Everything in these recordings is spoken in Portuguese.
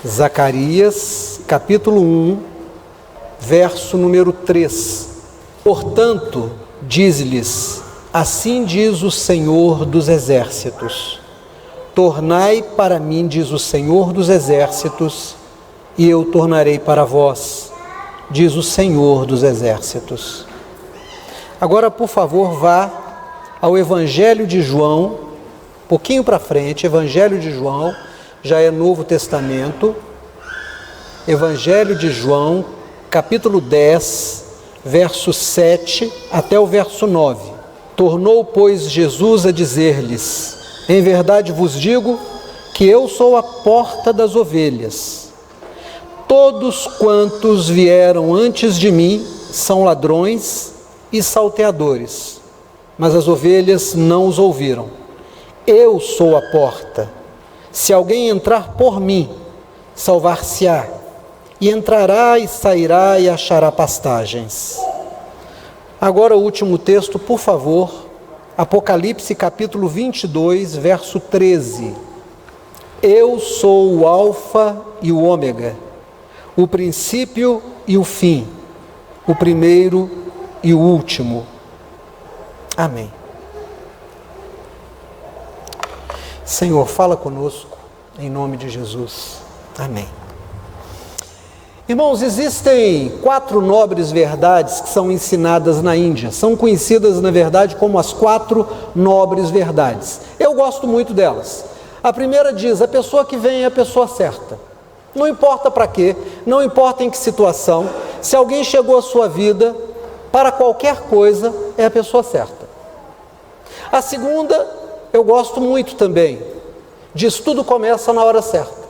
Zacarias, capítulo 1, verso número 3. Portanto, diz-lhes, assim diz o Senhor dos Exércitos, tornai para mim, diz o Senhor dos Exércitos, e eu tornarei para vós, diz o Senhor dos Exércitos. Agora, por favor, vá ao Evangelho de João, um pouquinho para frente, Evangelho de João, já é Novo Testamento, Evangelho de João, capítulo 10, verso 7 até o verso 9. Tornou, pois, Jesus a dizer-lhes, em verdade vos digo que eu sou a porta das ovelhas. Todos quantos vieram antes de mim são ladrões e salteadores, mas as ovelhas não os ouviram. Eu sou a porta. Se alguém entrar por mim, salvar-se-á, e entrará e sairá e achará pastagens. Agora o último texto, por favor, Apocalipse capítulo 22, verso 13. Eu sou o Alfa e o Ômega, o princípio e o fim, o primeiro e o último. Amém. Senhor, fala conosco, em nome de Jesus. Amém. Irmãos, existem 4 nobres verdades que são ensinadas na Índia. São conhecidas, na verdade, como as 4 nobres verdades. Eu gosto muito delas. A primeira diz, a pessoa que vem é a pessoa certa. Não importa para quê, não importa em que situação, se alguém chegou à sua vida, para qualquer coisa, é a pessoa certa. A segunda, eu gosto muito também, diz tudo começa na hora certa.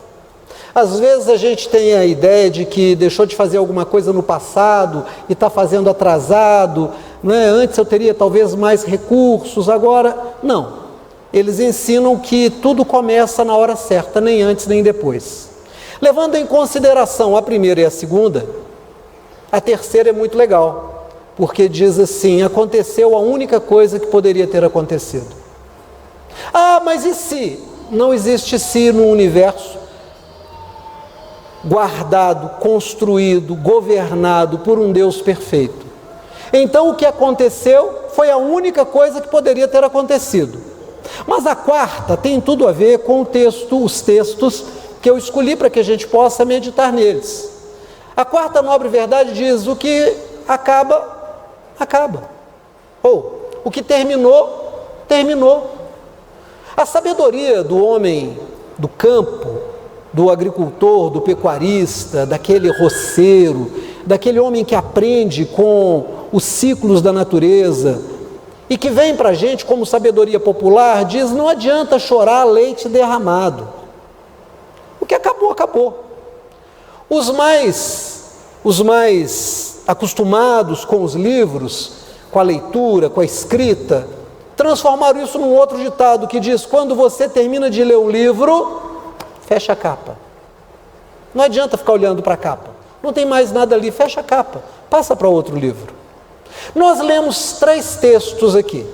Às vezes a gente tem a ideia de que deixou de fazer alguma coisa no passado e está fazendo atrasado, né? Antes eu teria talvez mais recursos, agora não. Eles ensinam que tudo começa na hora certa, nem antes nem depois. Levando em consideração a primeira e a segunda, a terceira é muito legal, porque diz assim, aconteceu a única coisa que poderia ter acontecido. Ah, mas e se? Não existe se no universo guardado, construído, governado por um Deus perfeito. Então o que aconteceu foi a única coisa que poderia ter acontecido. Mas a quarta tem tudo a ver com os textos que eu escolhi para que a gente possa meditar neles. A quarta nobre verdade diz, o que acaba, acaba. Ou, o que terminou, terminou. A sabedoria do homem do campo, do agricultor, do pecuarista, daquele roceiro, daquele homem que aprende com os ciclos da natureza e que vem para a gente como sabedoria popular, diz, não adianta chorar leite derramado. O que acabou, acabou. Os mais acostumados com os livros, com a leitura, com a escrita, transformaram isso num outro ditado que diz, quando você termina de ler um livro, fecha a capa. Não adianta ficar olhando para a capa. Não tem mais nada ali, fecha a capa. Passa para outro livro. Nós lemos 3 textos aqui.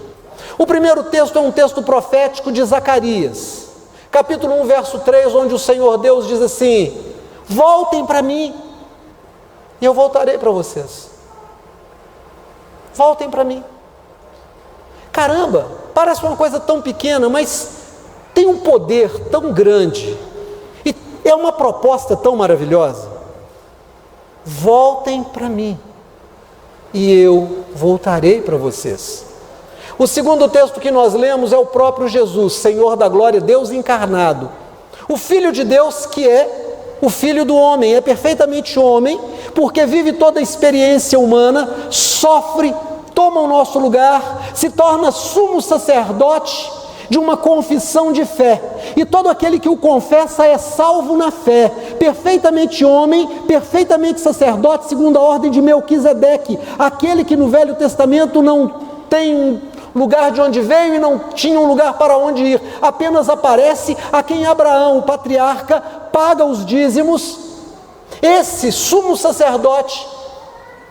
O primeiro texto é um texto profético de Zacarias. Capítulo 1, verso 3, onde o Senhor Deus diz assim, voltem para mim e eu voltarei para vocês. Voltem para mim. Caramba, parece uma coisa tão pequena, mas tem um poder tão grande. E é uma proposta tão maravilhosa. Voltem para mim e eu voltarei para vocês. O segundo texto que nós lemos é o próprio Jesus, Senhor da glória, Deus encarnado. O Filho de Deus que é o Filho do homem, é perfeitamente homem, porque vive toda a experiência humana, sofre, toma o nosso lugar, se torna sumo sacerdote de uma confissão de fé, e todo aquele que o confessa é salvo na fé, perfeitamente homem, perfeitamente sacerdote, segundo a ordem de Melquisedeque, aquele que no Velho Testamento não tem lugar de onde veio e não tinha um lugar para onde ir, apenas aparece a quem Abraão, o patriarca, paga os dízimos. Esse sumo sacerdote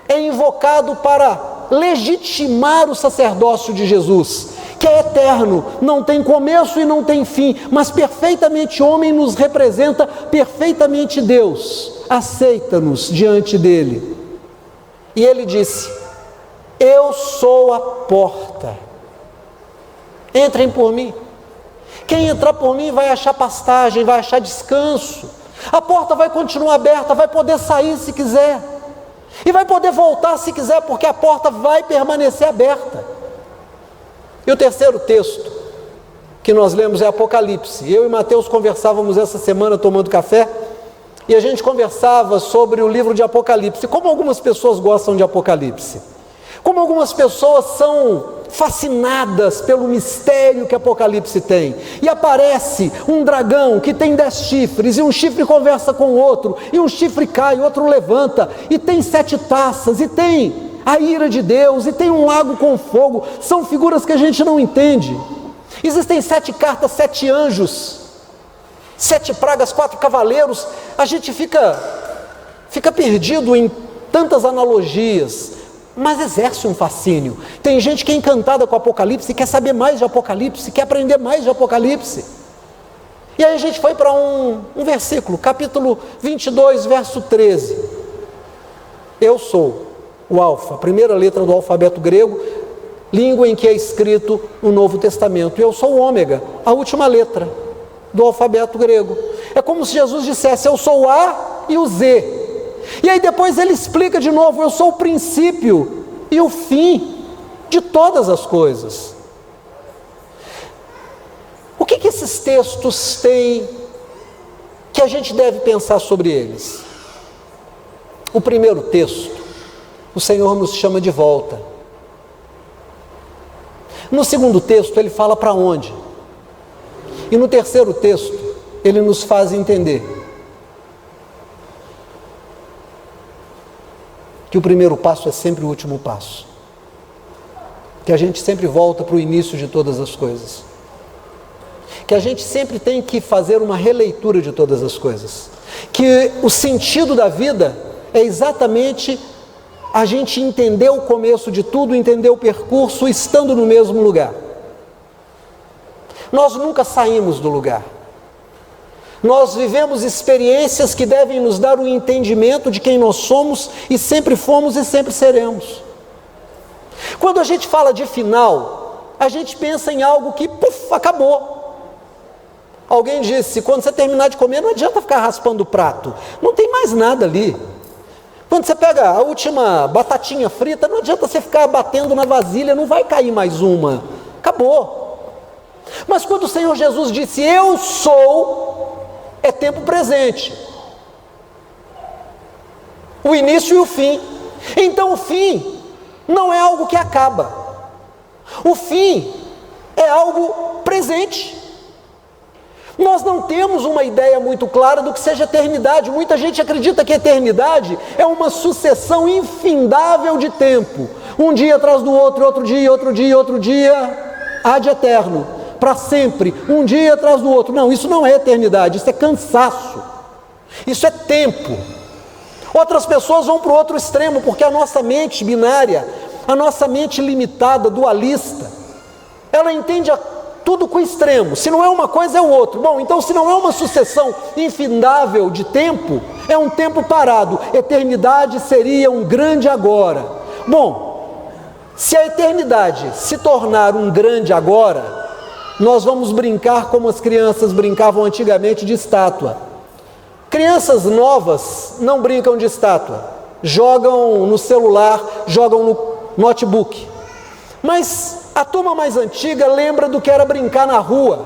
é invocado para legitimar o sacerdócio de Jesus, que é eterno, não tem começo e não tem fim, mas perfeitamente homem nos representa perfeitamente Deus, aceita-nos diante dele. E ele disse: eu sou a porta, entrem por mim. Quem entrar por mim vai achar pastagem, vai achar descanso. A porta vai continuar aberta, vai poder sair se quiser, e vai poder voltar se quiser, porque a porta vai permanecer aberta. E o terceiro texto que nós lemos é Apocalipse. Eu e Mateus conversávamos essa semana tomando café, e a gente conversava sobre o livro de Apocalipse, como algumas pessoas gostam de Apocalipse, como algumas pessoas são fascinadas pelo mistério que Apocalipse tem, e aparece um dragão que tem 10 chifres, e um chifre conversa com o outro, e um chifre cai, o outro levanta, e tem 7 taças, e tem a ira de Deus, e tem um lago com fogo. São figuras que a gente não entende. Existem 7 cartas, 7 anjos, 7 pragas, 4 cavaleiros. A gente fica perdido em tantas analogias, mas exerce um fascínio. Tem gente que é encantada com Apocalipse, quer saber mais de Apocalipse, quer aprender mais de Apocalipse. E aí a gente foi para um versículo, capítulo 22, verso 13. Eu sou o alfa, a primeira letra do alfabeto grego, língua em que é escrito o Novo Testamento. Eu sou o ômega, a última letra do alfabeto grego. É como se Jesus dissesse: eu sou o A e o Z. E aí depois ele explica de novo: eu sou o princípio e o fim de todas as coisas. O que esses textos têm que a gente deve pensar sobre eles? O primeiro texto, o Senhor nos chama de volta. No segundo texto ele fala para onde? E no terceiro texto ele nos faz entender que o primeiro passo é sempre o último passo, que a gente sempre volta para o início de todas as coisas, que a gente sempre tem que fazer uma releitura de todas as coisas, que o sentido da vida é exatamente a gente entender o começo de tudo, entender o percurso estando no mesmo lugar. Nós nunca saímos do lugar. Nós vivemos experiências que devem nos dar um entendimento de quem nós somos, e sempre fomos e sempre seremos. Quando a gente fala de final, a gente pensa em algo que, acabou. Alguém disse: quando você terminar de comer, não adianta ficar raspando o prato, não tem mais nada ali. Quando você pega a última batatinha frita, não adianta você ficar batendo na vasilha, não vai cair mais uma, acabou. Mas quando o Senhor Jesus disse: eu sou, é tempo presente, o início e o fim. Então o fim não é algo que acaba, o fim é algo presente. Nós não temos uma ideia muito clara do que seja eternidade. Muita gente acredita que eternidade é uma sucessão infindável de tempo, um dia atrás do outro, outro dia, outro dia, outro dia, ad eterno, para sempre, um dia atrás do outro. Não, isso não é eternidade, isso é cansaço, isso é tempo. Outras pessoas vão para o outro extremo, porque a nossa mente binária, a nossa mente limitada, dualista, ela entende tudo com extremo. Se não é uma coisa, é o outro. Bom, então se não é uma sucessão infindável de tempo, é um tempo parado. Eternidade seria um grande agora. Bom, se a eternidade se tornar um grande agora, nós vamos brincar como as crianças brincavam antigamente de estátua. Crianças novas não brincam de estátua, jogam no celular, jogam no notebook. Mas a turma mais antiga lembra do que era brincar na rua,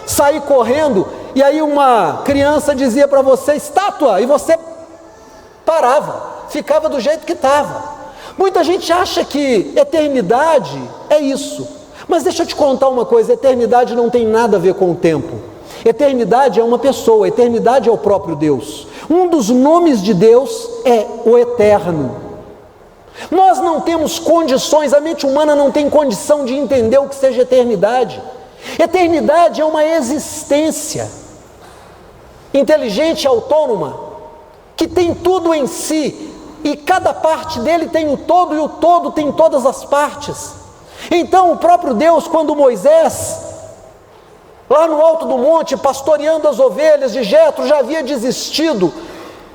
sair correndo, e aí uma criança dizia para você: estátua, e você parava, ficava do jeito que estava. Muita gente acha que eternidade é isso, mas deixa eu te contar uma coisa: eternidade não tem nada a ver com o tempo. Eternidade é uma pessoa, eternidade é o próprio Deus. Um dos nomes de Deus é o Eterno. Nós não temos condições, a mente humana não tem condição de entender o que seja eternidade. Eternidade é uma existência inteligente, autônoma, que tem tudo em si, e cada parte dele tem o todo, e o todo tem todas as partes. Então o próprio Deus, quando Moisés, lá no alto do monte, pastoreando as ovelhas de Jetro, já havia desistido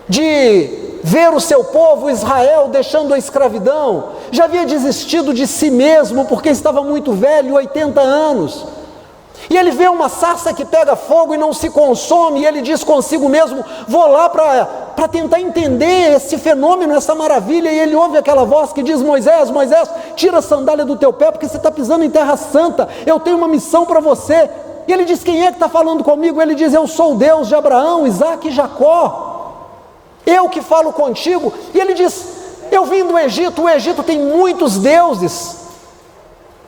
de ver o seu povo Israel deixando a escravidão, já havia desistido de si mesmo, porque estava muito velho, 80 anos, e ele vê uma sarça que pega fogo e não se consome, e ele diz consigo mesmo: vou lá para tentar entender esse fenômeno, essa maravilha. E ele ouve aquela voz que diz: Moisés, Moisés, tira a sandália do teu pé, porque você está pisando em terra santa, eu tenho uma missão para você. E ele diz: quem é que está falando comigo? Ele diz: eu sou o Deus de Abraão, Isaque e Jacó, eu que falo contigo. E ele diz: eu vim do Egito, o Egito tem muitos deuses,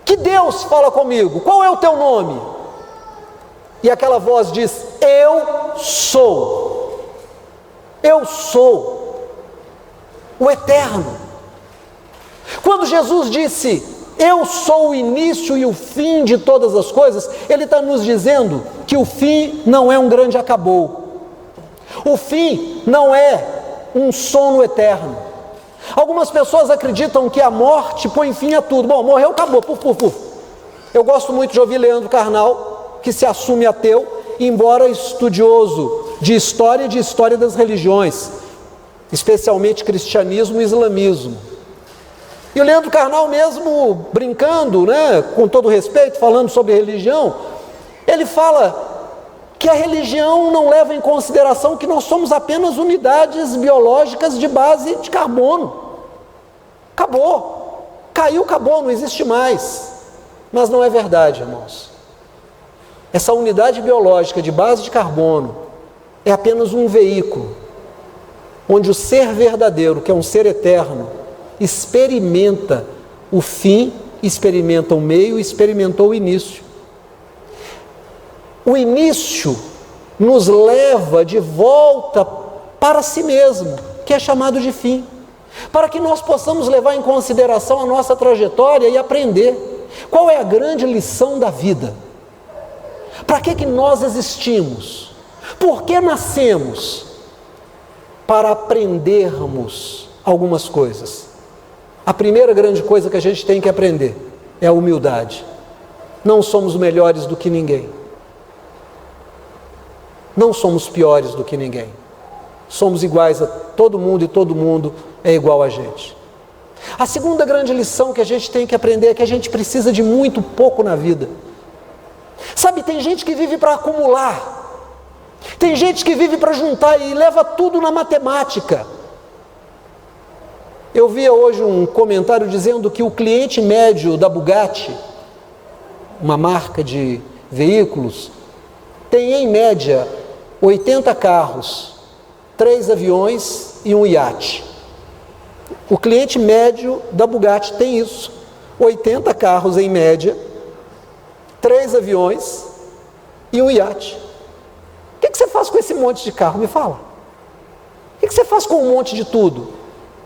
que Deus fala comigo? Qual é o teu nome? E aquela voz diz: eu sou o Eterno. Quando Jesus disse: eu sou o início e o fim de todas as coisas, Ele está nos dizendo que o fim não é um grande acabou, o fim não é um sono eterno. Algumas pessoas acreditam que a morte põe fim a tudo. Bom, morreu, acabou, puf, puf, puf. Eu gosto muito de ouvir Leandro Carnal, que se assume ateu, embora estudioso de história das religiões, especialmente cristianismo e islamismo. E o Leandro Carnal, mesmo brincando, com todo respeito, falando sobre religião, ele fala que a religião não leva em consideração que nós somos apenas unidades biológicas de base de carbono. Acabou, caiu, acabou, não existe mais. Mas não é verdade, irmãos. Essa unidade biológica de base de carbono é apenas um veículo, onde o ser verdadeiro, que é um ser eterno, experimenta o fim, experimenta o meio, experimentou o início. O início nos leva de volta para si mesmo, que é chamado de fim, para que nós possamos levar em consideração a nossa trajetória e aprender qual é a grande lição da vida. Para que nós existimos? Por que nascemos? Para aprendermos algumas coisas. A primeira grande coisa que a gente tem que aprender é a humildade. Não somos melhores do que ninguém. Não somos piores do que ninguém. Somos iguais a todo mundo e todo mundo é igual a gente. A segunda grande lição que a gente tem que aprender é que a gente precisa de muito pouco na vida. Sabe, tem gente que vive para acumular, tem gente que vive para juntar e leva tudo na matemática. Eu via hoje um comentário dizendo que o cliente médio da Bugatti, uma marca de veículos, tem em média 80 carros, 3 aviões e um iate. O cliente médio da Bugatti tem isso, 80 carros em média, 3 aviões e um iate. O que você faz com esse monte de carro? Me fala. O que você faz com um monte de tudo?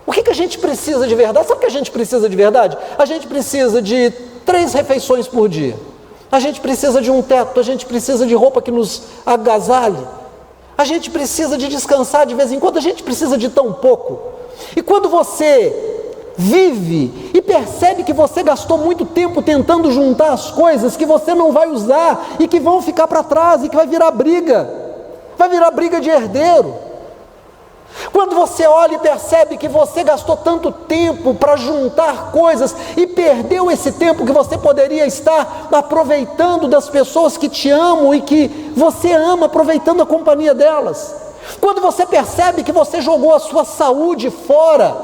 O que a gente precisa de verdade? Sabe o que a gente precisa de verdade? A gente precisa de 3 refeições por dia. A gente precisa de um teto, a gente precisa de roupa que nos agasalhe. A gente precisa de descansar de vez em quando, a gente precisa de tão pouco. E quando você vive e percebe que você gastou muito tempo tentando juntar as coisas que você não vai usar e que vão ficar para trás e que vai virar briga de herdeiro. Quando você olha e percebe que você gastou tanto tempo para juntar coisas e perdeu esse tempo que você poderia estar aproveitando das pessoas que te amam e que você ama, aproveitando a companhia delas. Quando você percebe que você jogou a sua saúde fora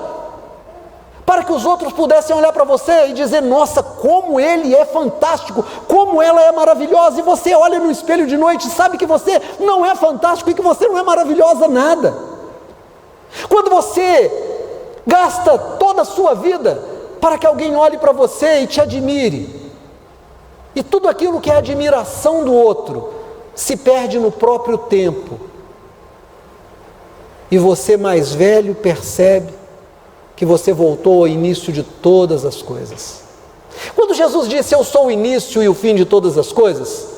para que os outros pudessem olhar para você e dizer: nossa, como ele é fantástico, como ela é maravilhosa, e você olha no espelho de noite e sabe que você não é fantástico e que você não é maravilhosa nada. Quando você gasta toda a sua vida para que alguém olhe para você e te admire, e tudo aquilo que é admiração do outro se perde no próprio tempo, e você mais velho percebe que você voltou ao início de todas as coisas. Quando Jesus disse: eu sou o início e o fim de todas as coisas,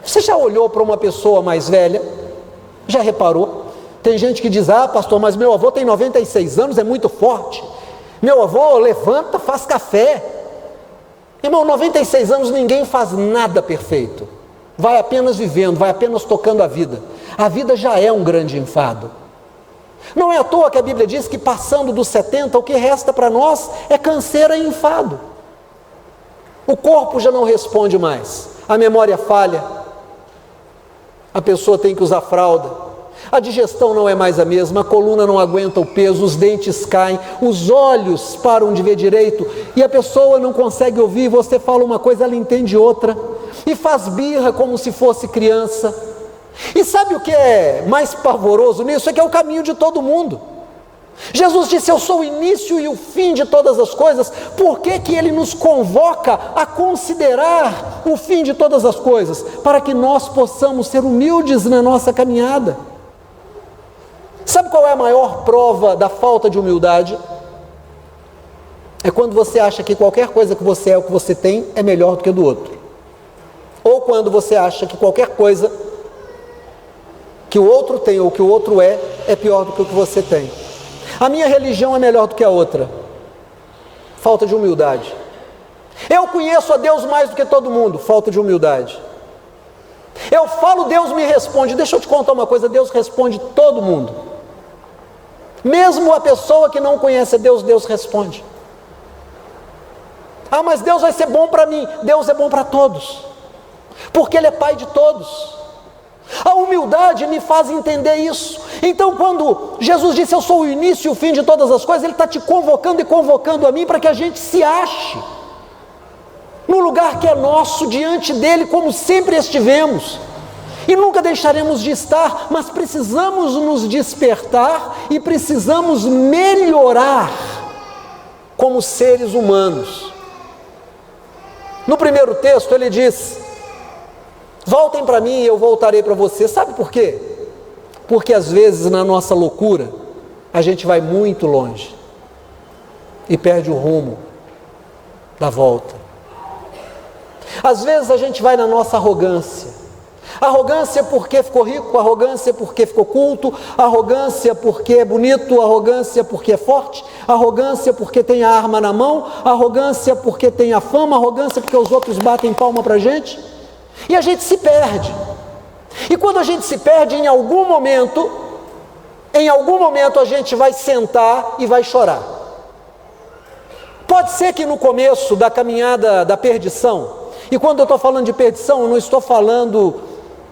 você já olhou para uma pessoa mais velha? Já reparou? Tem gente que diz: ah, pastor, mas meu avô tem 96 anos, é muito forte. Meu avô levanta, faz café. Irmão, 96 anos ninguém faz nada perfeito. Vai apenas vivendo, vai apenas tocando a vida. A vida já é um grande enfado. Não é à toa que a Bíblia diz que passando dos 70, o que resta para nós é canseira e enfado. O corpo já não responde mais, a memória falha, a pessoa tem que usar fralda, a digestão não é mais a mesma, a coluna não aguenta o peso, os dentes caem, os olhos param de ver direito e a pessoa não consegue ouvir. Você fala uma coisa, ela entende outra e faz birra como se fosse criança. E sabe o que é mais pavoroso nisso? É que é o caminho de todo mundo. Jesus disse: eu sou o início e o fim de todas as coisas. Por que que Ele nos convoca a considerar o fim de todas as coisas? Para que nós possamos ser humildes na nossa caminhada. Sabe qual é a maior prova da falta de humildade? É quando você acha que qualquer coisa que você é, o que você tem, é melhor do que a do outro. Ou quando você acha que qualquer coisa que o outro tem ou que o outro é pior do que o que você tem. A minha religião é melhor do que a outra. Falta de humildade. Eu conheço a Deus mais do que todo mundo. Falta de humildade. Eu falo, Deus me responde. Deixa eu te contar uma coisa, Deus responde todo mundo. Mesmo a pessoa que não conhece a Deus, Deus responde. Ah, mas Deus vai ser bom para mim. Deus é bom para todos, porque Ele é Pai de todos. A humildade me faz entender isso. Então, quando Jesus disse: eu sou o início e o fim de todas as coisas, Ele está te convocando e convocando a mim para que a gente se ache no lugar que é nosso, diante dEle, como sempre estivemos, e nunca deixaremos de estar, mas precisamos nos despertar e precisamos melhorar como seres humanos. No primeiro texto ele diz: voltem para mim e eu voltarei para vocês. Sabe por quê? Porque às vezes na nossa loucura a gente vai muito longe e perde o rumo da volta. Às vezes a gente vai na nossa arrogância. Arrogância porque ficou rico, arrogância porque ficou culto, arrogância porque é bonito, arrogância porque é forte, arrogância porque tem a arma na mão, arrogância porque tem a fama, arrogância porque os outros batem palma para a gente. E a gente se perde. E quando a gente se perde, em algum momento a gente vai sentar e vai chorar. Pode ser que no começo da caminhada da perdição, e quando eu estou falando de perdição, eu não estou falando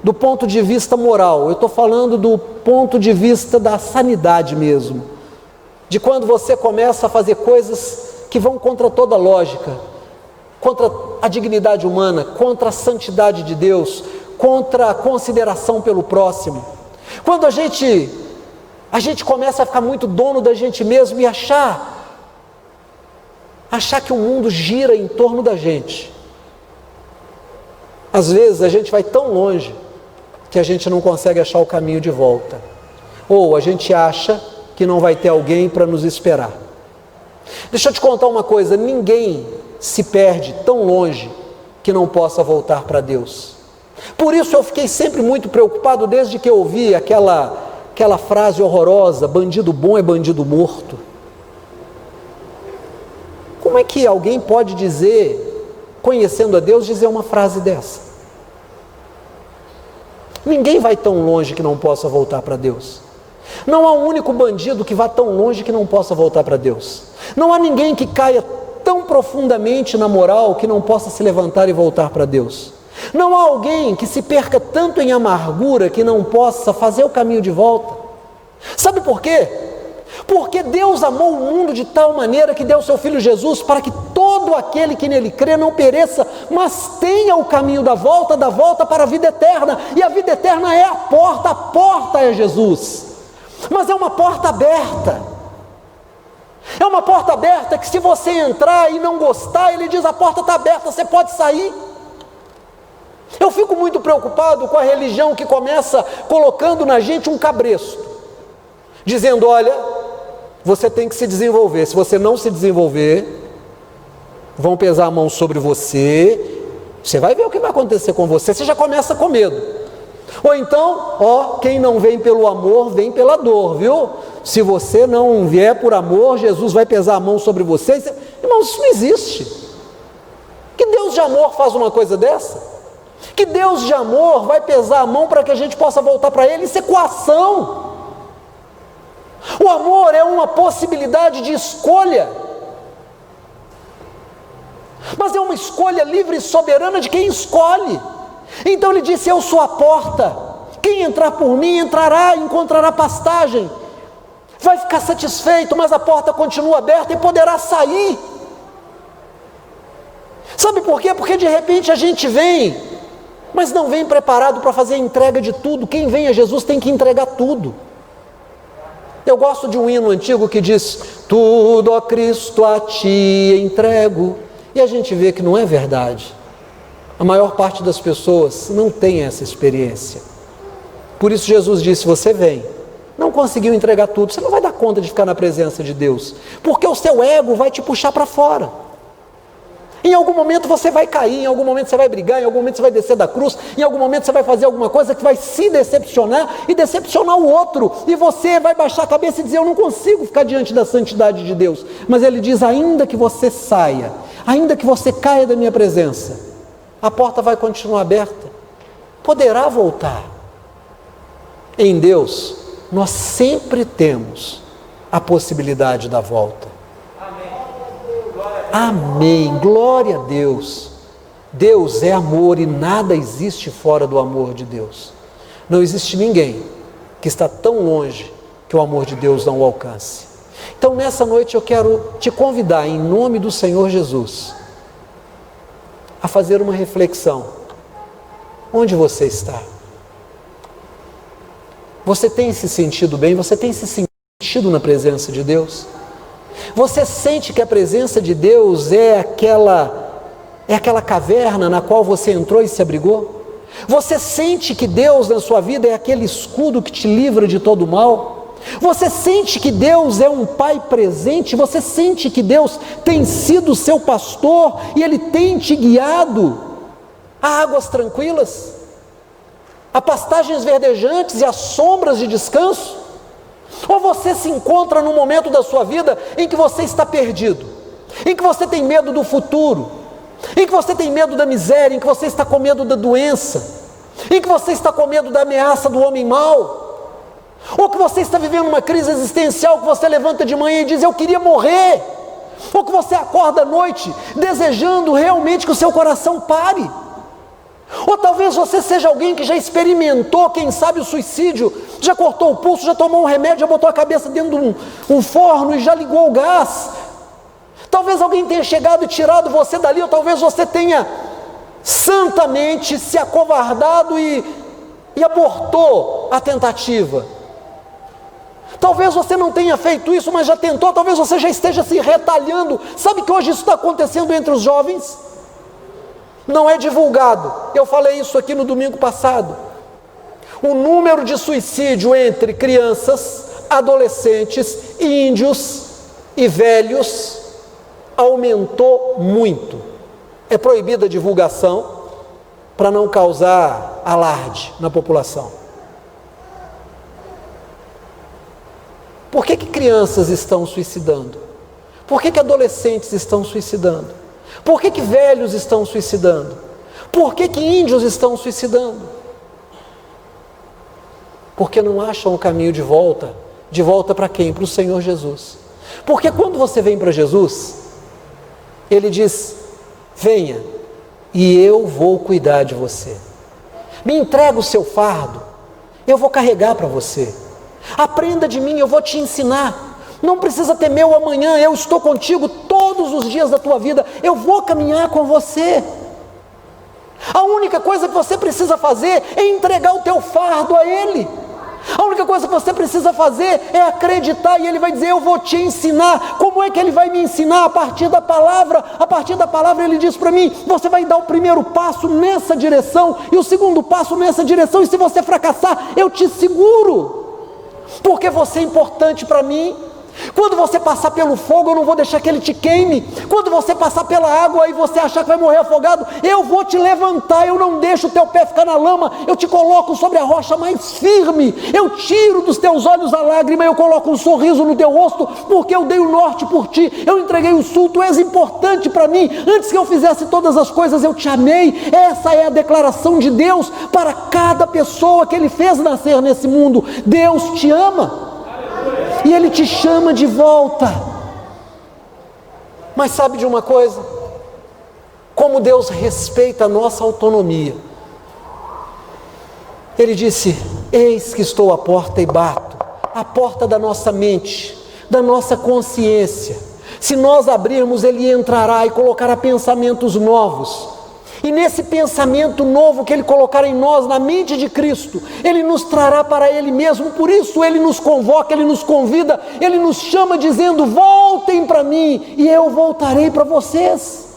do ponto de vista moral, eu estou falando do ponto de vista da sanidade mesmo, de quando você começa a fazer coisas que vão contra toda a lógica, contra a dignidade humana, contra a santidade de Deus, contra a consideração pelo próximo. Quando a gente começa a ficar muito dono da gente mesmo e achar que o mundo gira em torno da gente. Às vezes a gente vai tão longe que a gente não consegue achar o caminho de volta. Ou a gente acha que não vai ter alguém para nos esperar. Deixa eu te contar uma coisa, ninguém se perde tão longe que não possa voltar para Deus. Por isso eu fiquei sempre muito preocupado desde que eu ouvi aquela frase horrorosa: bandido bom é bandido morto. Como é que alguém pode dizer, conhecendo a Deus, dizer uma frase dessa? Ninguém vai tão longe que não possa voltar para Deus. Não há um único bandido que vá tão longe que não possa voltar para Deus. Não há ninguém que caia tão profundamente na moral que não possa se levantar e voltar para Deus. Não há alguém que se perca tanto em amargura que não possa fazer o caminho de volta. Sabe por quê? Porque Deus amou o mundo de tal maneira que deu o seu Filho Jesus para que todo aquele que nele crê não pereça, mas tenha o caminho da volta para a vida eterna. E a vida eterna é a porta é Jesus. Mas é uma porta aberta. É uma porta aberta que, se você entrar e não gostar, ele diz: a porta está aberta, você pode sair. Eu fico muito preocupado com a religião que começa colocando na gente um cabresto, dizendo: olha, você tem que se desenvolver. Se você não se desenvolver, vão pesar a mão sobre você, você vai ver o que vai acontecer com você. Você já começa com medo. Ou então, quem não vem pelo amor, vem pela dor, viu? Se você não vier por amor, Jesus vai pesar a mão sobre você. Irmãos, isso não existe. Que Deus de amor faz uma coisa dessa? Que Deus de amor vai pesar a mão para que a gente possa voltar para Ele? Isso é coação. O amor é uma possibilidade de escolha, mas é uma escolha livre e soberana de quem escolhe. Então Ele disse: eu sou a porta, quem entrar por mim entrará e encontrará pastagem, vai ficar satisfeito, mas a porta continua aberta e poderá sair. Sabe por quê? Porque de repente a gente vem, mas não vem preparado para fazer a entrega de tudo. Quem vem a Jesus tem que entregar tudo. Eu gosto de um hino antigo que diz: tudo, ó Cristo, a Ti entrego. E a gente vê que não é verdade. A maior parte das pessoas não tem essa experiência. Por isso Jesus disse: você vem, não conseguiu entregar tudo, você não vai dar conta de ficar na presença de Deus, porque o seu ego vai te puxar para fora. Em algum momento você vai cair, em algum momento você vai brigar, em algum momento você vai descer da cruz, em algum momento você vai fazer alguma coisa que vai se decepcionar e decepcionar o outro, e você vai baixar a cabeça e dizer: eu não consigo ficar diante da santidade de Deus. Mas Ele diz: ainda que você saia, ainda que você caia da minha presença, a porta vai continuar aberta, poderá voltar. Em Deus nós sempre temos a possibilidade da volta. Amém, glória a Deus. Deus é amor e nada existe fora do amor de Deus. Não existe ninguém que está tão longe que o amor de Deus não o alcance. Então nessa noite eu quero te convidar, em nome do Senhor Jesus, a fazer uma reflexão. Onde você está? Você tem se sentido bem? Você tem se sentido na presença de Deus? Você sente que a presença de Deus é aquela caverna na qual você entrou e se abrigou? Você sente que Deus na sua vida é aquele escudo que te livra de todo mal? Você sente que Deus é um Pai presente? Você sente que Deus tem sido seu pastor e Ele tem te guiado a águas tranquilas, a pastagens verdejantes e a sombras de descanso? Ou você se encontra num momento da sua vida em que você está perdido, em que você tem medo do futuro, em que você tem medo da miséria, em que você está com medo da doença, em que você está com medo da ameaça do homem mau, ou que você está vivendo uma crise existencial, que você levanta de manhã e diz: eu queria morrer, ou que você acorda à noite desejando realmente que o seu coração pare. Ou talvez você seja alguém que já experimentou, quem sabe, o suicídio, já cortou o pulso, já tomou um remédio, já botou a cabeça dentro de um forno e já ligou o gás. Talvez alguém tenha chegado e tirado você dali, ou talvez você tenha santamente se acovardado e abortou a tentativa. Talvez você não tenha feito isso, mas já tentou, talvez você já esteja se retalhando. Sabe que hoje isso está acontecendo entre os jovens? Não é divulgado. Eu falei isso aqui no domingo passado. O número de suicídio entre crianças, adolescentes, índios e velhos aumentou muito. É proibida a divulgação para não causar alarde na população. Por que crianças estão suicidando? Por que adolescentes estão suicidando? Por que velhos estão suicidando? Por que índios estão suicidando? Porque não acham o caminho de volta. De volta para quem? Para o Senhor Jesus. Porque quando você vem para Jesus, Ele diz: venha e eu vou cuidar de você. Me entrega o seu fardo, eu vou carregar para você. Aprenda de mim, eu vou te ensinar. Não precisa temer o amanhã, eu estou contigo todos os dias da tua vida, eu vou caminhar com você. A única coisa que você precisa fazer é entregar o teu fardo a Ele. A única coisa que você precisa fazer é acreditar, e Ele vai dizer: eu vou te ensinar. Como é que Ele vai me ensinar? A partir da palavra. A partir da palavra Ele diz para mim: você vai dar o primeiro passo nessa direção, e o segundo passo nessa direção, e se você fracassar, eu te seguro, porque você é importante para mim. Quando você passar pelo fogo, eu não vou deixar que ele te queime. Quando você passar pela água e você achar que vai morrer afogado, eu vou te levantar, eu não deixo o teu pé ficar na lama, eu te coloco sobre a rocha mais firme, eu tiro dos teus olhos a lágrima, eu coloco um sorriso no teu rosto, porque eu dei o norte por ti, eu entreguei o sul, tu és importante para mim, antes que eu fizesse todas as coisas, eu te amei. Essa é a declaração de Deus para cada pessoa que Ele fez nascer nesse mundo. Deus te ama. E Ele te chama de volta. Mas sabe de uma coisa? Como Deus respeita a nossa autonomia. Ele disse: eis que estou à porta e bato. A porta da nossa mente, da nossa consciência. Se nós abrirmos, Ele entrará e colocará pensamentos novos. E nesse pensamento novo que Ele colocar em nós, na mente de Cristo, Ele nos trará para Ele mesmo. Por isso Ele nos convoca, Ele nos convida, Ele nos chama dizendo: voltem para mim e eu voltarei para vocês.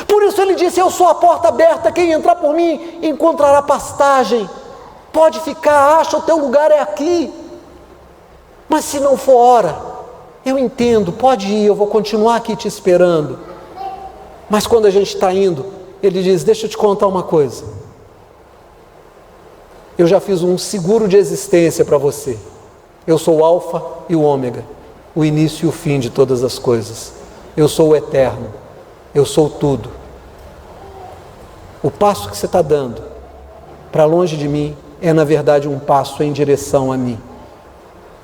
Por isso Ele disse: eu sou a porta aberta, quem entrar por mim encontrará pastagem. Pode ficar, acha, o teu lugar é aqui. Mas se não for hora, eu entendo, pode ir, eu vou continuar aqui te esperando. Mas quando a gente está indo, Ele diz: deixa eu te contar uma coisa. Eu já fiz um seguro de existência para você. Eu sou o alfa e o ômega, o início e o fim de todas as coisas. Eu sou o eterno, eu sou tudo. O passo que você está dando para longe de mim é, na verdade, um passo em direção a mim.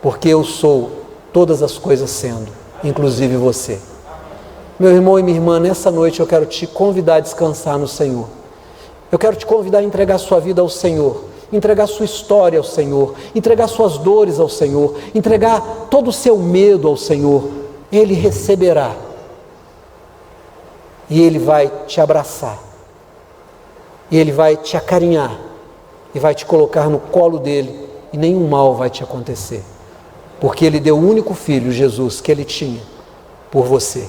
Porque eu sou todas as coisas sendo, inclusive você. Meu irmão e minha irmã, nessa noite eu quero te convidar a descansar no Senhor. Eu quero te convidar a entregar sua vida ao Senhor, entregar sua história ao Senhor, entregar suas dores ao Senhor, entregar todo o seu medo ao Senhor. Ele receberá e Ele vai te abraçar, e Ele vai te acarinhar e vai te colocar no colo dEle, e nenhum mal vai te acontecer, porque Ele deu o único filho, Jesus, que Ele tinha por você.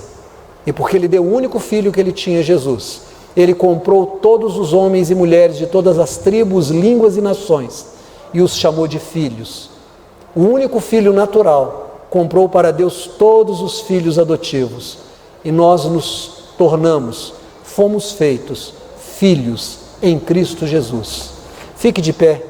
E porque Ele deu o único filho que Ele tinha, Jesus, Ele comprou todos os homens e mulheres de todas as tribos, línguas e nações e os chamou de filhos. O único filho natural comprou para Deus todos os filhos adotivos, e nós nos tornamos, fomos feitos filhos em Cristo Jesus. Fique de pé.